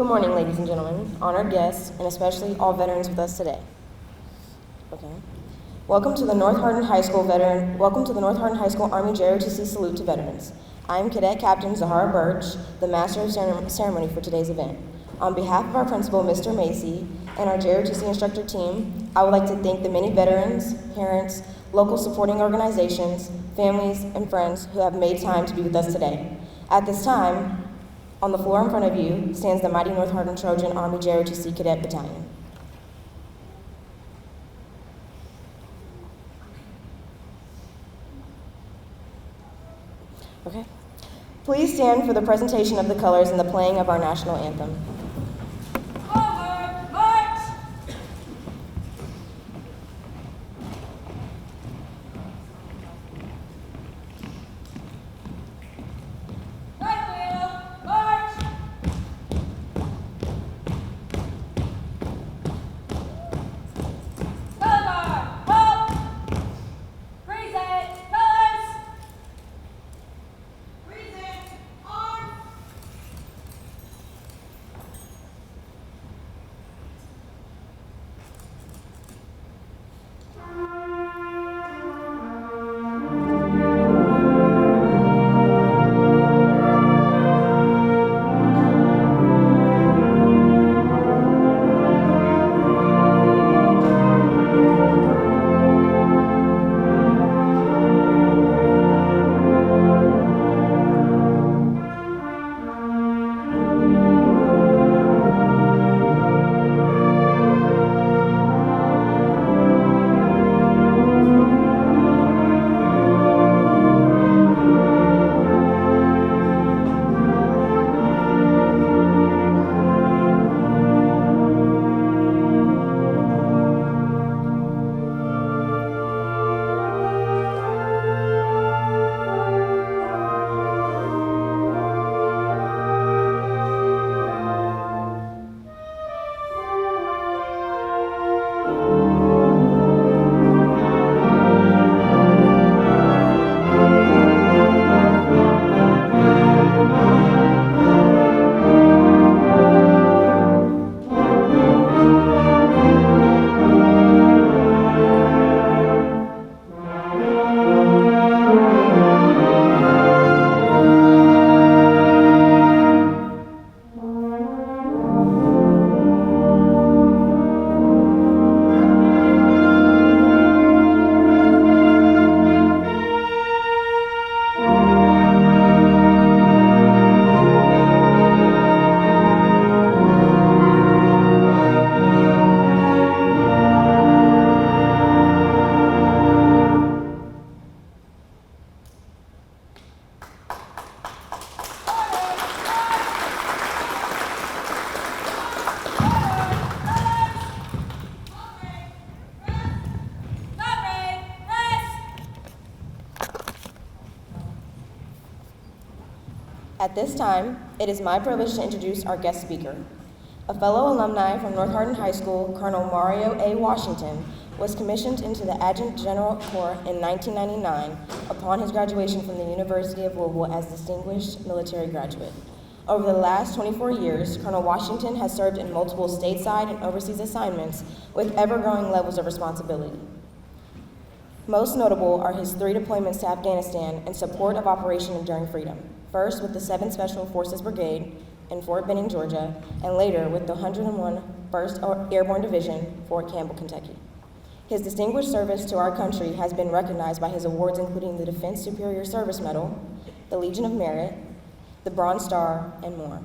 morning, ladies and gentlemen, honored guests, and especially all veterans with us today. Okay. Welcome to the North Hardin High School Army JROTC Salute to Veterans. I am Cadet Captain Zahara Birch, the Master of Ceremony for today's event. On behalf of our principal, Mr. Macy, and our JROTC instructor team, I would like to thank the many veterans, parents, local supporting organizations, families, and friends who have made time to be with us today. At this time, on the floor in front of you stands the mighty North Hardin Trojan Army JROTC Cadet Battalion. Okay. Please stand for the presentation of the colors and the playing of our national anthem. At this time, it is my privilege to introduce our guest speaker. A fellow alumni from North Hardin High School, Colonel Mario A. Washington, was commissioned into the Adjutant General Corps in 1999 upon his graduation from the University of Louisville as Distinguished Military Graduate. Over the last 24 years, Colonel Washington has served in multiple stateside and overseas assignments with ever-growing levels of responsibility. Most notable are his 3 deployments to Afghanistan in support of Operation Enduring Freedom. First with the 7th Special Forces Brigade in Fort Benning, Georgia, and later with the 101 1st Airborne Division, Fort Campbell, Kentucky. His distinguished service to our country has been recognized by his awards including the Defense Superior Service Medal, the Legion of Merit, the Bronze Star, and more.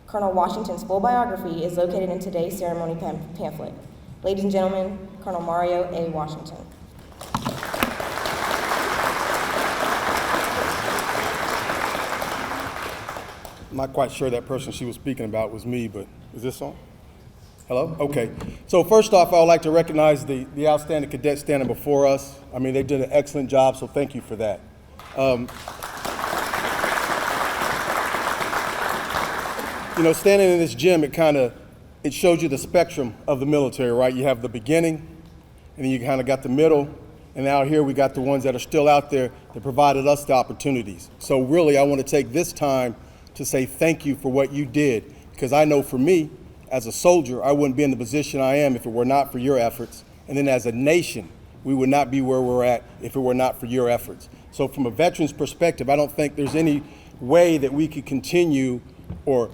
Colonel Washington's full biography is located in today's ceremony pamphlet. Ladies and gentlemen, Colonel Mario A. Washington. I'm not quite sure that person she was speaking about was me, but is this on? Hello? Okay. So first off, I would like to recognize the outstanding cadets standing before us. I mean, they did an excellent job, so thank you for that. You know, standing in this gym, it shows you the spectrum of the military, right? You have the beginning, and then you kind of got the middle, and out here we got the ones that are still out there that provided us the opportunities. So really, I want to take this time to say thank you for what you did, because I know for me, as a soldier, I wouldn't be in the position I am if it were not for your efforts. And then as a nation, we would not be where we're at if it were not for your efforts. So from a veteran's perspective, I don't think there's any way that we could continue, or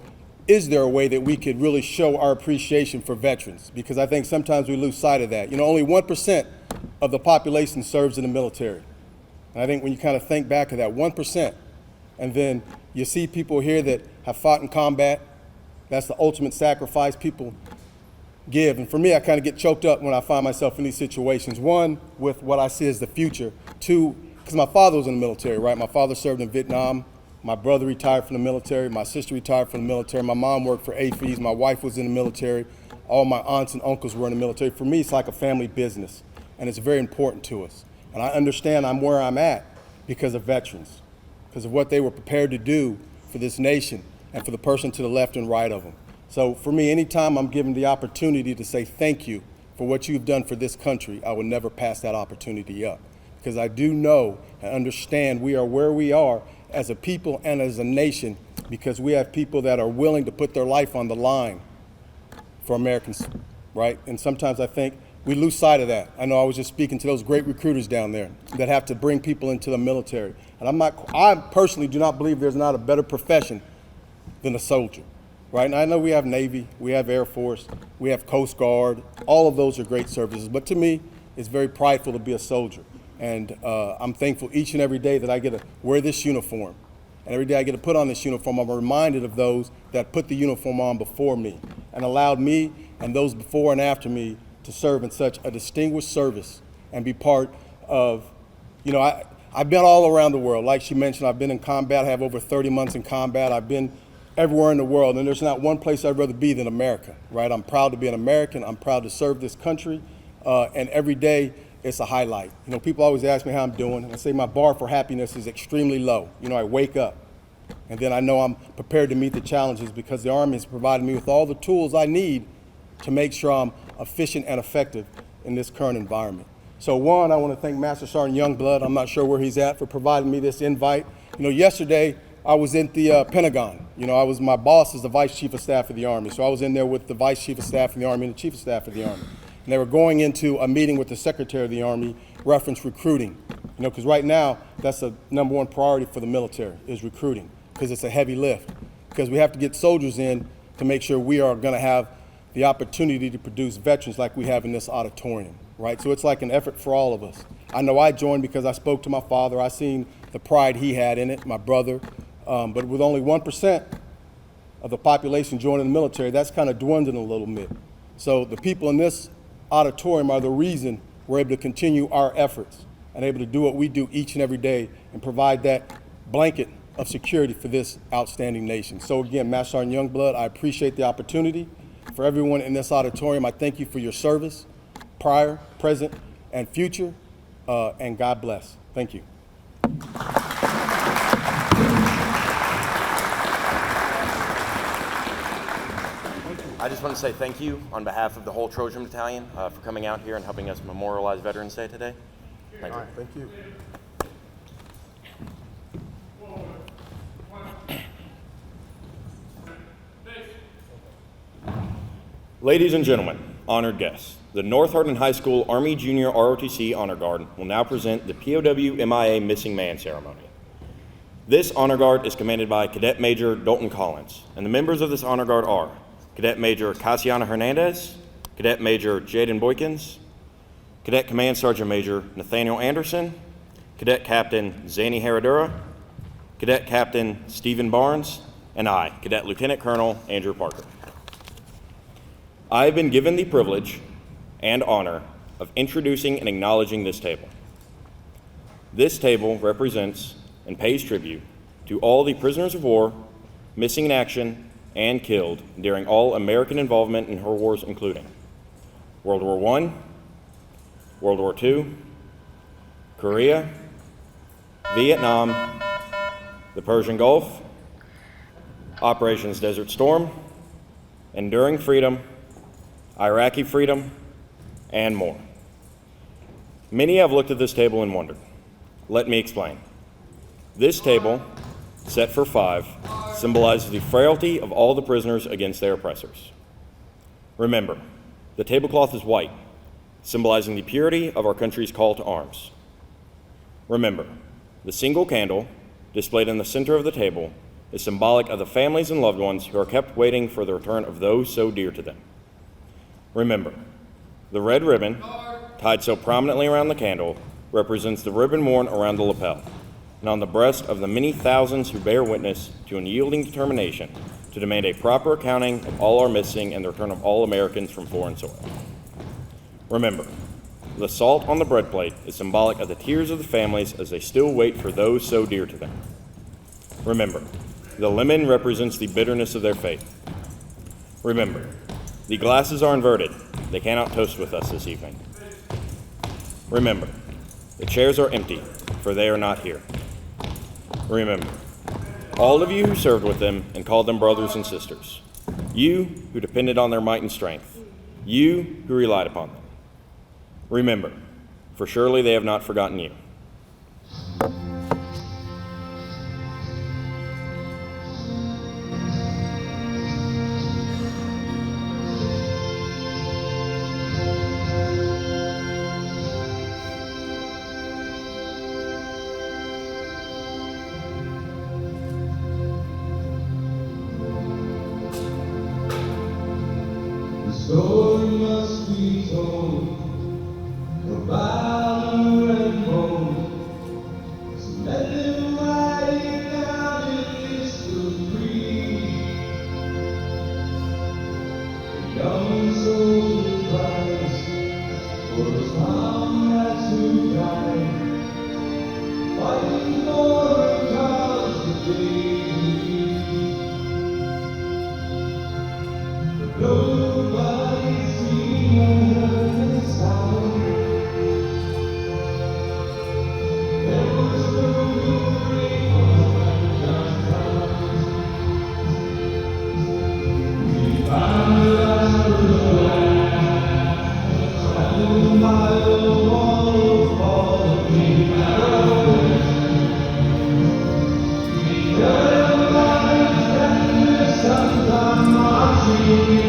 is there a way that we could really show our appreciation for veterans? Because I think sometimes we lose sight of that. You know, only 1% of the population serves in the military. And I think when you kind of think back of that 1%, and then you see people here that have fought in combat, that's the ultimate sacrifice people give. And for me, I kind of get choked up when I find myself in these situations. One, with what I see as the future. Two, because my father was in the military, right? My father served in Vietnam. My brother retired from the military. My sister retired from the military. My mom worked for AFES. My wife was in the military. All my aunts and uncles were in the military. For me, it's like a family business, and it's very important to us. And I understand I'm where I'm at because of veterans, because of what they were prepared to do for this nation and for the person to the left and right of them. So for me, anytime I'm given the opportunity to say thank you for what you've done for this country, I would never pass that opportunity up. Because I do know and understand we are where we are as a people and as a nation because we have people that are willing to put their life on the line for Americans, right? And sometimes I think we lose sight of that. I know I was just speaking to those great recruiters down there that have to bring people into the military. And I personally do not believe there's not a better profession than a soldier, right? And I know we have Navy, we have Air Force, we have Coast Guard. All of those are great services. But to me, it's very prideful to be a soldier. And I'm thankful each and every day that I get to wear this uniform. And every day I get to put on this uniform, I'm reminded of those that put the uniform on before me and allowed me and those before and after me to serve in such a distinguished service and be part of, you know, I've been all around the world. Like she mentioned, I've been in combat. I have over 30 months in combat. I've been everywhere in the world, and there's not one place I'd rather be than America, right? I'm proud to be an American. I'm proud to serve this country, and every day it's a highlight. You know, people always ask me how I'm doing, and I say my bar for happiness is extremely low. You know, I wake up, and then I know I'm prepared to meet the challenges because the Army has provided me with all the tools I need to make sure I'm efficient and effective in this current environment. So one, I want to thank Master Sergeant Youngblood, I'm not sure where he's at, for providing me this invite. You know, yesterday I was in the Pentagon. You know, my boss is the Vice Chief of Staff of the Army, so I was in there with the Vice Chief of Staff of the Army and the Chief of Staff of the Army. And they were going into a meeting with the Secretary of the Army, reference recruiting. You know, because right now, that's the #1 priority for the military, is recruiting, because it's a heavy lift. Because we have to get soldiers in to make sure we are going to have the opportunity to produce veterans like we have in this auditorium, right? So it's like an effort for all of us. I know I joined because I spoke to my father. I seen the pride he had in it, my brother. But with only 1% of the population joining the military, that's kind of dwindling a little bit. So the people in this auditorium are the reason we're able to continue our efforts and able to do what we do each and every day and provide that blanket of security for this outstanding nation. So again, Master Sergeant Youngblood, I appreciate the opportunity. For everyone in this auditorium, I thank you for your service, prior, present, and future, and God bless. Thank you. I just want to say thank you on behalf of the whole Trojan Battalion for coming out here and helping us memorialize Veterans Day today. Thank you. All right, thank you. Ladies and gentlemen, honored guests, the North Hardin High School Army Junior ROTC Honor Guard will now present the POW MIA Missing Man ceremony. This honor guard is commanded by Cadet Major Dalton Collins, and the members of this honor guard are Cadet Major Casiana Hernandez, Cadet Major Jaden Boykins, Cadet Command Sergeant Major Nathaniel Anderson, Cadet Captain Zany Heredura, Cadet Captain Stephen Barnes, and I, Cadet Lieutenant Colonel Andrew Parker. I have been given the privilege and honor of introducing and acknowledging this table. This table represents and pays tribute to all the prisoners of war, missing in action, and killed during all American involvement in her wars, including World War I, World War II, Korea, Vietnam, the Persian Gulf, Operations Desert Storm, Enduring Freedom, Iraqi Freedom, and more. Many have looked at this table and wondered. Let me explain. This table, set for 5, symbolizes the frailty of all the prisoners against their oppressors. Remember, the tablecloth is white, symbolizing the purity of our country's call to arms. Remember, the single candle displayed in the center of the table is symbolic of the families and loved ones who are kept waiting for the return of those so dear to them. Remember, the red ribbon, tied so prominently around the candle, represents the ribbon worn around the lapel and on the breast of the many thousands who bear witness to unyielding determination to demand a proper accounting of all our missing and the return of all Americans from foreign soil. Remember, the salt on the bread plate is symbolic of the tears of the families as they still wait for those so dear to them. Remember, the lemon represents the bitterness of their fate. Remember, the glasses are inverted. They cannot toast with us this evening. Remember, the chairs are empty, for they are not here. Remember, all of you who served with them and called them brothers and sisters, you who depended on their might and strength, you who relied upon them. Remember, for surely they have not forgotten you. The story must be told of valor and bold. So let them write it down in history. The young soldier cries for his comrades who died, fighting for a cause that they believe. Nobody's seen or heard the sound. There was no glory on that we found the last of the land, standing by the wall of all we have. We heard the lions and the sun marching.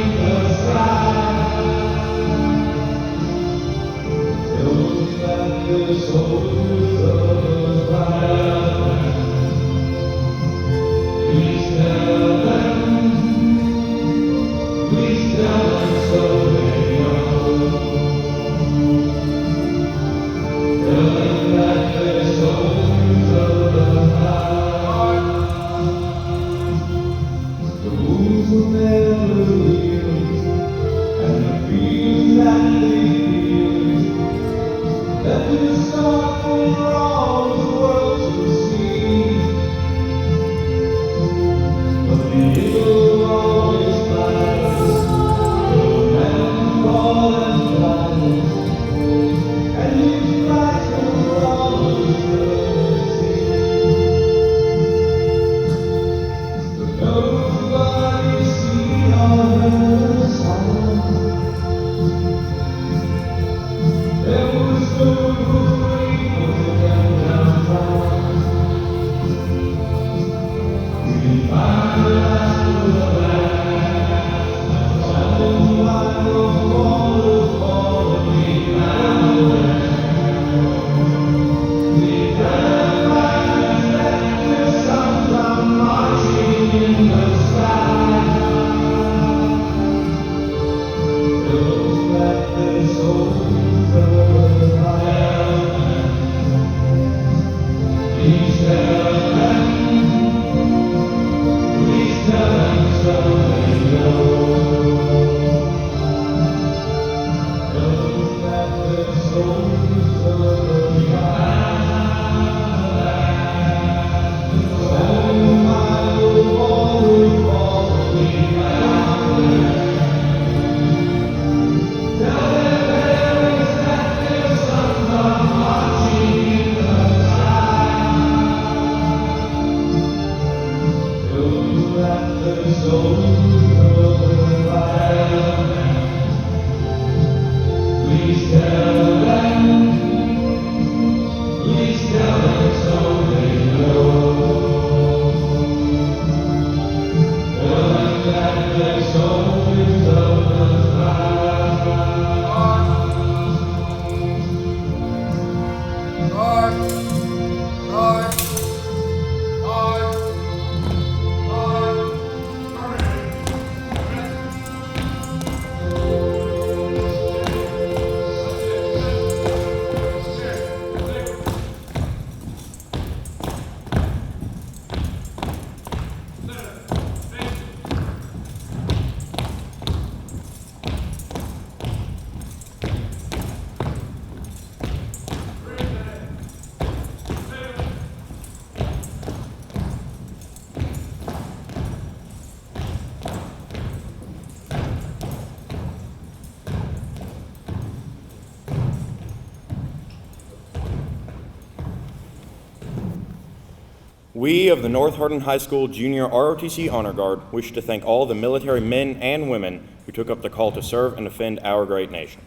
We of the North Hardin High School Junior ROTC Honor Guard wish to thank all the military men and women who took up the call to serve and defend our great nation.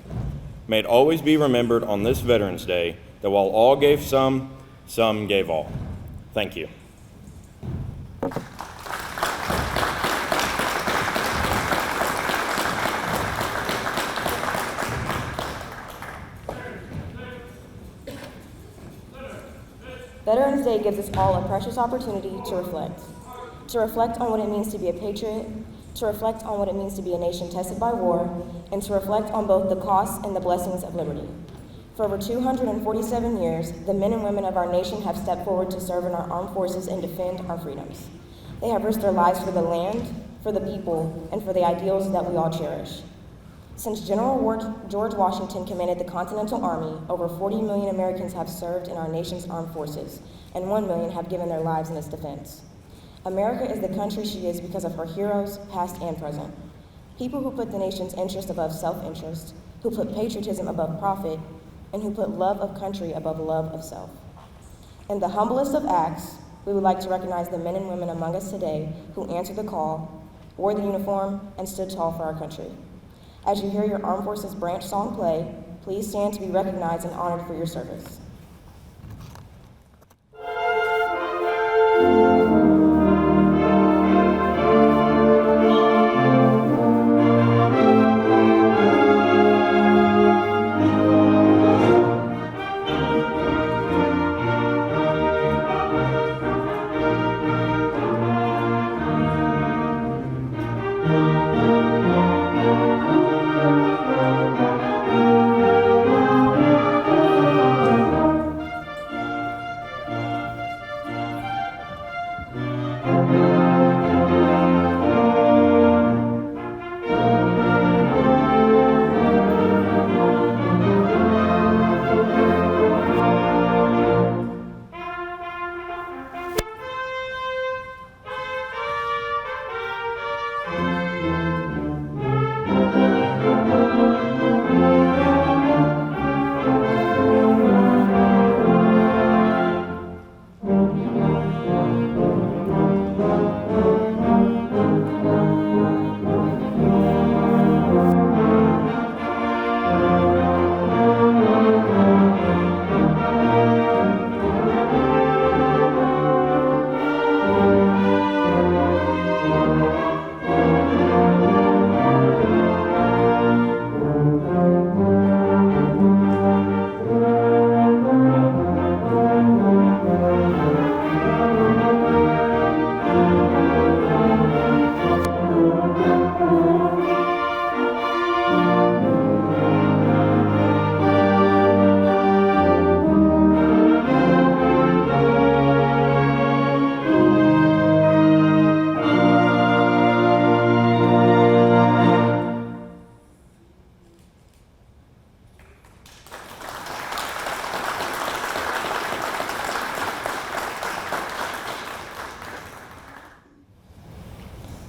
May it always be remembered on this Veterans Day that while all gave some gave all. Thank you. Veterans Day gives us all a precious opportunity to reflect on what it means to be a patriot, to reflect on what it means to be a nation tested by war, and to reflect on both the costs and the blessings of liberty. For over 247 years, the men and women of our nation have stepped forward to serve in our armed forces and defend our freedoms. They have risked their lives for the land, for the people, and for the ideals that we all cherish. Since General George Washington commanded the Continental Army, over 40 million Americans have served in our nation's armed forces, and 1 million have given their lives in its defense. America is the country she is because of her heroes, past and present. People who put the nation's interest above self-interest, who put patriotism above profit, and who put love of country above love of self. In the humblest of acts, we would like to recognize the men and women among us today who answered the call, wore the uniform, and stood tall for our country. As you hear your Armed Forces branch song play, please stand to be recognized and honored for your service.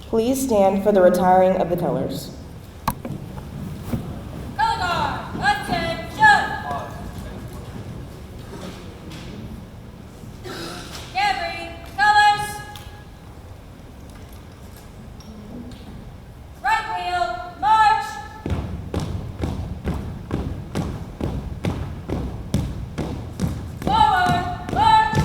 Please stand for the retiring of the colors. Color guard, attention! Cavalry, colors. Right wheel, march. Forward, march.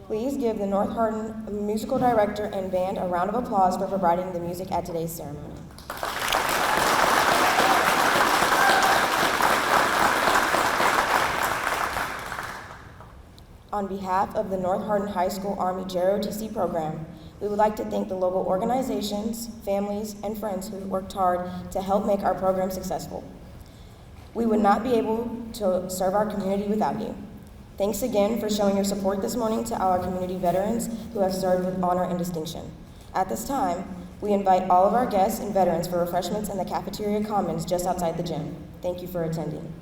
Please give the North Hardin musical director and band a round of applause for providing the music at today's ceremony. On behalf of the North Hardin High School Army JROTC program, we would like to thank the local organizations, families, and friends who worked hard to help make our program successful. We would not be able to serve our community without you. Thanks again for showing your support this morning to our community veterans who have served with honor and distinction. At this time, we invite all of our guests and veterans for refreshments in the cafeteria commons just outside the gym. Thank you for attending.